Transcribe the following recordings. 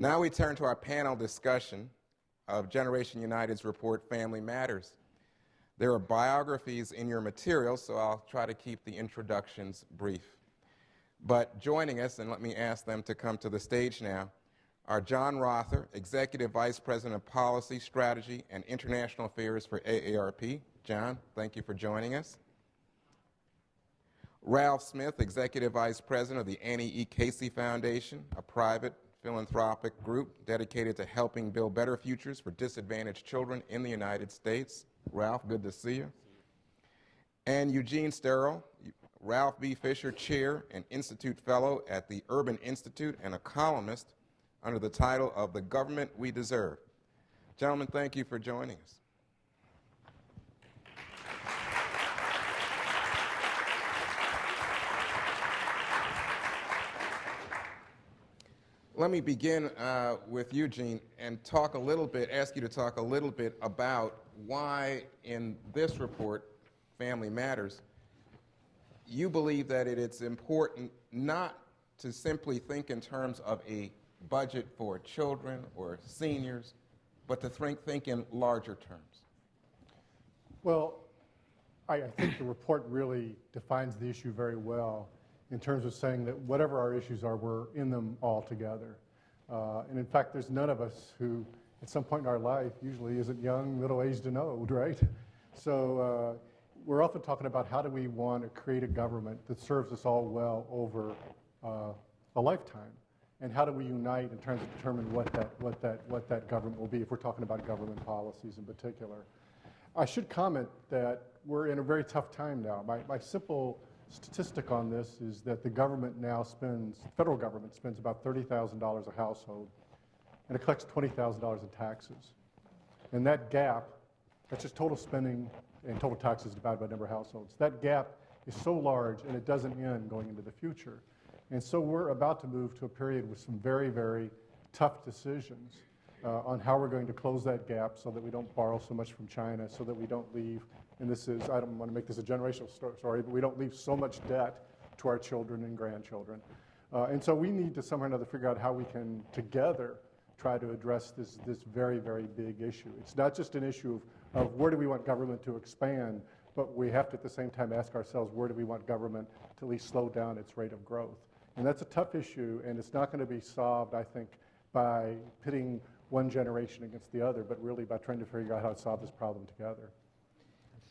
Now we turn to our panel discussion of Generation United's report, Family Matters. There are biographies in your materials, so I'll try to keep the introductions brief. But joining us, and let me ask them to come to the stage now, are John Rother, Executive Vice President of Policy, Strategy, and International Affairs for AARP. John, thank you for joining us. Ralph Smith, Executive Vice President of the Annie E. Casey Foundation, a private philanthropic group dedicated to helping build better futures for disadvantaged children in the United States. Ralph, good to see you. And Eugene Steuerle, Ralph B. Fisher Chair and Institute Fellow at the Urban Institute and a columnist under the title of The Government We Deserve. Gentlemen, thank you for joining us. Let me begin with Eugene and talk a little bit, ask you to talk a little bit about why in this report, Family Matters, you believe that it's important not to simply think in terms of a budget for children or seniors, but to think in larger terms. Well, I think the report really defines the issue very well in terms of saying that whatever our issues are, we're in them all together. And in fact, there's none of us who, at some point in our life, usually isn't young, middle-aged, and old, right? So we're often talking about how do we want to create a government that serves us all well over a lifetime, and how do we unite in terms of determine what that government will be if we're talking about government policies in particular. I should comment that we're in a very tough time now. My simple statistic on this is that the government now federal government spends about $30,000 a household, and it collects $20,000 in taxes. And that gap, that's just total spending and total taxes divided by number of households. That gap is so large, and it doesn't end going into the future. And so we're about to move to a period with some very, very tough decisions on how we're going to close that gap so that we don't borrow so much from China, so that we don't leave, and this is, I don't want to make this a generational story, but we don't leave so much debt to our children and grandchildren. And so we need to somehow or another figure out how we can together try to address this very, very big issue. It's not just an issue of where do we want government to expand, but we have to at the same time ask ourselves where do we want government to at least slow down its rate of growth. And that's a tough issue, and it's not going to be solved, I think, by pitting one generation against the other, but really by trying to figure out how to solve this problem together.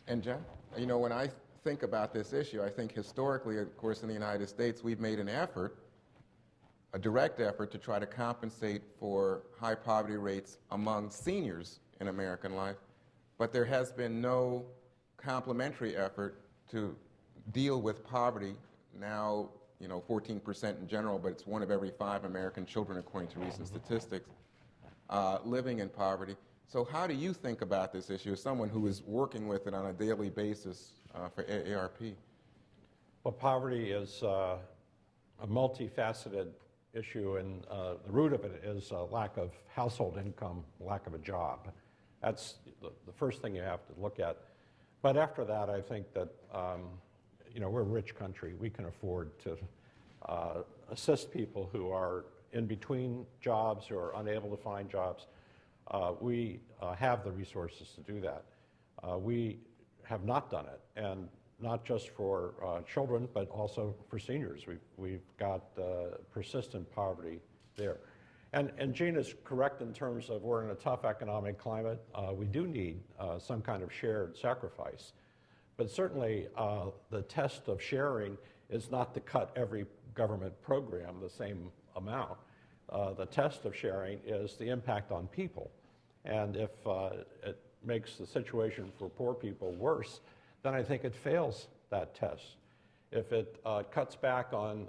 And John, you know, when I think about this issue, I think historically, of course, in the United States, we've made an effort, a direct effort, to try to compensate for high poverty rates among seniors in American life, but there has been no complementary effort to deal with poverty. Now, you know, 14% in general, but it's 1 of every 5 American children, according to recent statistics, living in poverty. So how do you think about this issue as someone who is working with it on a daily basis for AARP? Well, poverty is a multifaceted issue, and the root of it is a lack of household income, lack of a job. That's the first thing you have to look at. But after that, I think that you know, we're a rich country. We can afford to assist people who are in between jobs, who are unable to find jobs. We have the resources to do that. We have not done it, and not just for children, but also for seniors. We've got persistent poverty there. And Gene is correct in terms of we're in a tough economic climate. We do need some kind of shared sacrifice. But certainly the test of sharing is not to cut every government program the same amount. The test of sharing is the impact on people. And if it makes the situation for poor people worse, then I think it fails that test. If it cuts back on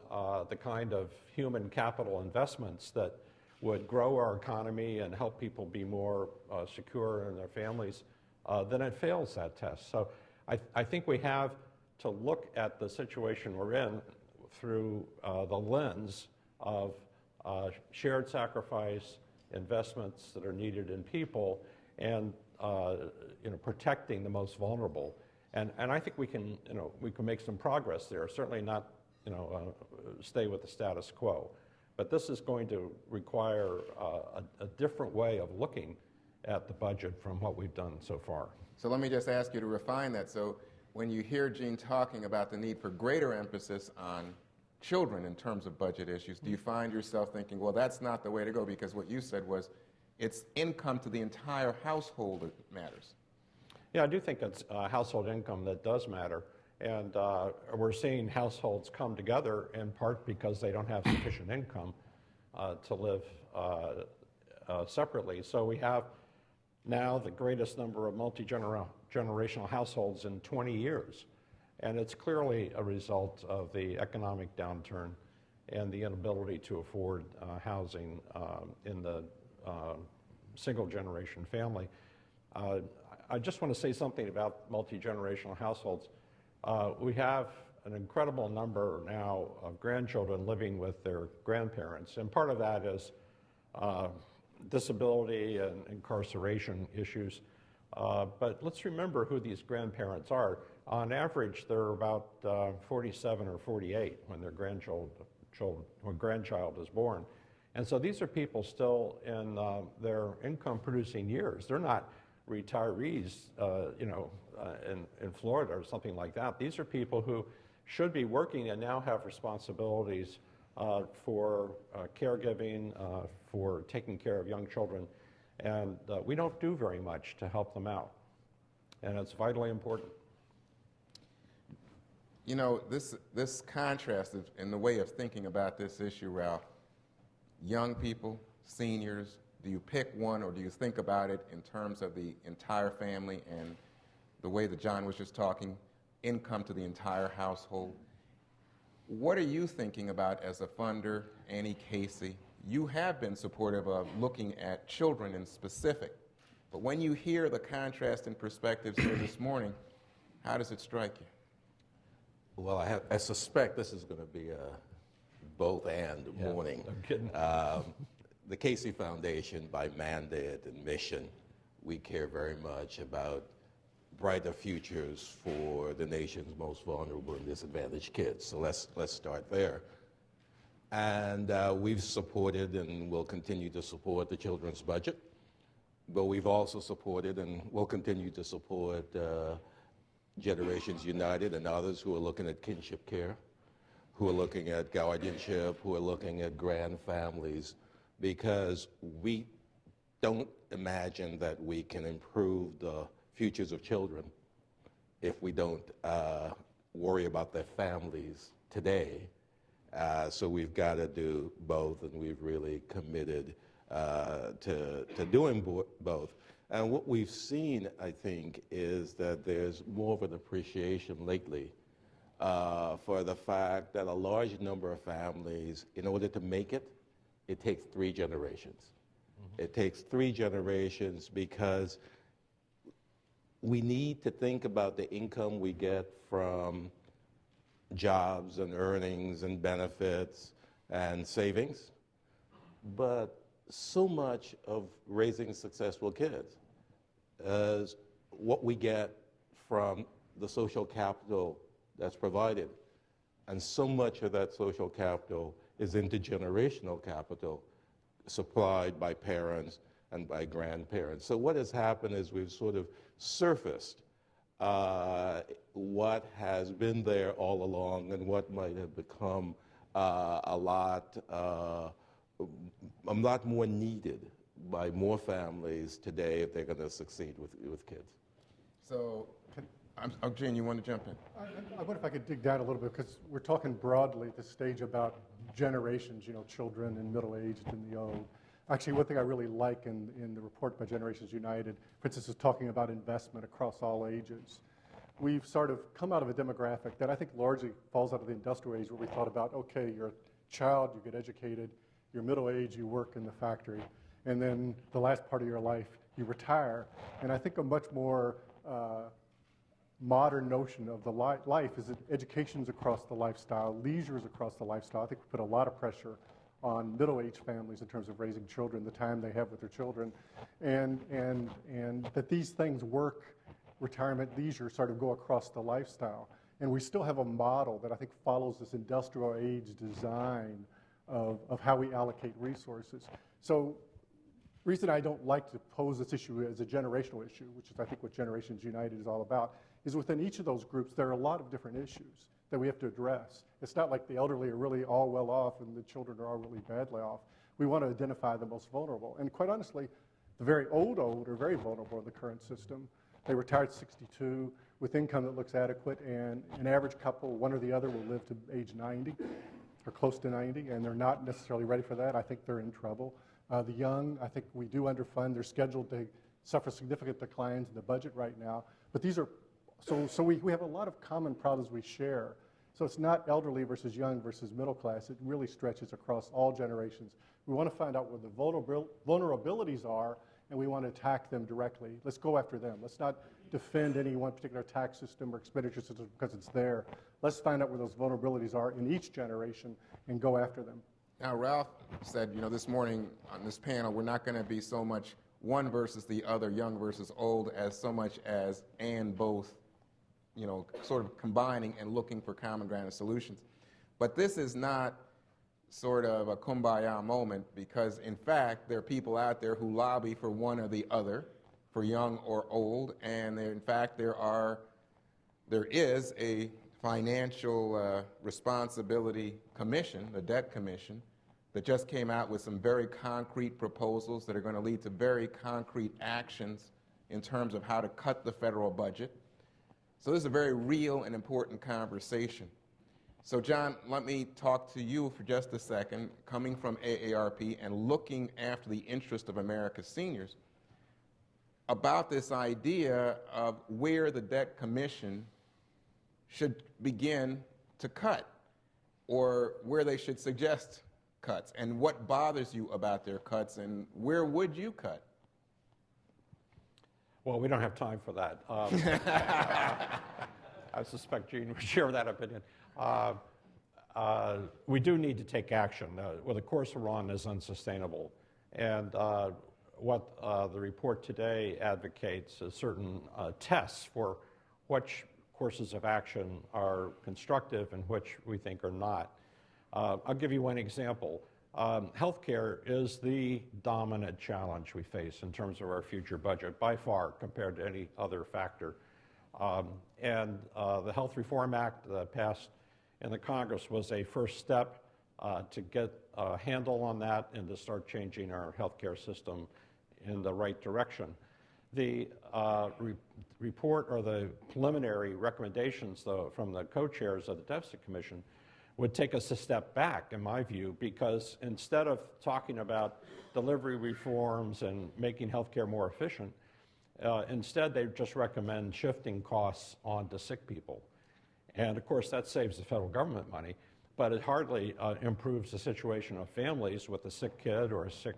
the kind of human capital investments that would grow our economy and help people be more secure in their families, then it fails that test. So I think we have to look at the situation we're in through the lens of shared sacrifice, investments that are needed in people, and you know, protecting the most vulnerable. And I think we can make some progress there. Certainly not stay with the status quo, But this is going to require a different way of looking at the budget from what we've done so far. So let me just ask you to refine that. So when you hear Gene talking about the need for greater emphasis on children in terms of budget issues, do you find yourself thinking, well, that's not the way to go, because what you said was it's income to the entire household that matters? Yeah, I do think it's household income that does matter. And we're seeing households come together in part because they don't have sufficient income to live separately. So we have now the greatest number of multi-generational households in 20 years. And it's clearly a result of the economic downturn and the inability to afford housing in the single-generation family. I just want to say something about multi-generational households. We have an incredible number now of grandchildren living with their grandparents, and part of that is disability and incarceration issues. But let's remember who these grandparents are. On average, they're about 47 or 48 when their grandchild is born. And so these are people still in their income-producing years. They're not retirees, in Florida or something like that. These are people who should be working and now have responsibilities for caregiving, for taking care of young children, and we don't do very much to help them out, and it's vitally important. You know, this contrast in the way of thinking about this issue, Ralph, young people, seniors, do you pick one, or do you think about it in terms of the entire family and the way that John was just talking, income to the entire household? What are you thinking about as a funder, Annie, Casey? You have been supportive of looking at children in specific, but when you hear the contrast and perspectives here this morning, how does it strike you? Well, I suspect this is going to be a both and morning. No kidding. The Casey Foundation, by mandate and mission, we care very much about brighter futures for the nation's most vulnerable and disadvantaged kids. So let's start there. And we've supported and will continue to support the children's budget, but we've also supported and will continue to support Generations United and others who are looking at kinship care, who are looking at guardianship, who are looking at grand families, because we don't imagine that we can improve the futures of children if we don't worry about their families today. So we've got to do both, and we've really committed to doing both. And what we've seen, I think, is that there's more of an appreciation lately for the fact that a large number of families, in order to make it, it takes 3 generations. Mm-hmm. It takes 3 generations because we need to think about the income we get from jobs and earnings and benefits and savings, but so much of raising successful kids is what we get from the social capital that's provided. And so much of that social capital is intergenerational capital supplied by parents and by grandparents. So what has happened is we've sort of surfaced what has been there all along and what might have become a lot more needed by more families today if they're going to succeed with kids. So, Gene, you want to jump in? I wonder if I could dig down a little bit, because we're talking broadly at this stage about generations, children and middle-aged and the old. Actually, one thing I really like in the report by Generations United, for instance, is talking about investment across all ages. We've sort of come out of a demographic that I think largely falls out of the industrial age, where we thought about, okay, you're a child, you get educated, you're middle age, you work in the factory, and then the last part of your life, you retire. And I think a much more modern notion of the life is that education's across the lifestyle, leisure's across the lifestyle. I think we put a lot of pressure on middle-aged families in terms of raising children, the time they have with their children, and that these things, work, retirement, leisure, sort of go across the lifestyle. And we still have a model that I think follows this industrial age design of how we allocate resources. So reason I don't like to pose this issue as a generational issue, which is I think what Generations United is all about, is within each of those groups there are a lot of different issues that we have to address. It's not like the elderly are really all well off and the children are all really badly off. We want to identify the most vulnerable. And quite honestly, the very old are very vulnerable in the current system. They retire at 62 with income that looks adequate, and an average couple, one or the other, will live to age 90 or close to 90, and they're not necessarily ready for that. I think they're in trouble. The young, I think we do underfund. They're scheduled to suffer significant declines in the budget right now. But these are, so we have a lot of common problems we share. So it's not elderly versus young versus middle class. It really stretches across all generations. We want to find out where the vulnerabilities are, and we want to attack them directly. Let's go after them. Let's not defend any one particular tax system or expenditure system because it's there. Let's find out where those vulnerabilities are in each generation and go after them. Now, Ralph said, you know, this morning on this panel, we're not going to be so much one versus the other, young versus old, as so much as and both, you know, sort of combining and looking for common ground and solutions. But this is not sort of a kumbaya moment, because in fact there are people out there who lobby for one or the other, for young or old, and in fact there is a financial responsibility commission, the debt commission, that just came out with some very concrete proposals that are going to lead to very concrete actions in terms of how to cut the federal budget. So this is a very real and important conversation. So John, let me talk to you for just a second, coming from AARP and looking after the interest of America's seniors, about this idea of where the debt commission should begin to cut, or where they should suggest cuts, and what bothers you about their cuts, and where would you cut? Well, we don't have time for that. I suspect Gene would share that opinion. We do need to take action. Well, the course we're on is unsustainable. And what the report today advocates is certain tests for which courses of action are constructive and which we think are not. I'll give you one example. Healthcare is the dominant challenge we face in terms of our future budget, by far, compared to any other factor. The Health Reform Act passed in the Congress was a first step to get a handle on that and to start changing our healthcare system in the right direction. The report, or the preliminary recommendations, though, from the co-chairs of the Deficit Commission would take us a step back, in my view, because instead of talking about delivery reforms and making healthcare more efficient, instead they just recommend shifting costs onto sick people. And of course that saves the federal government money, but it hardly improves the situation of families with a sick kid or a sick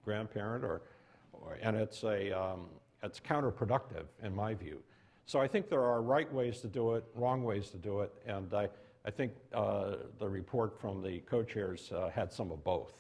grandparent, and it's counterproductive in my view. So I think there are right ways to do it, wrong ways to do it, and I think the report from the co-chairs had some of both.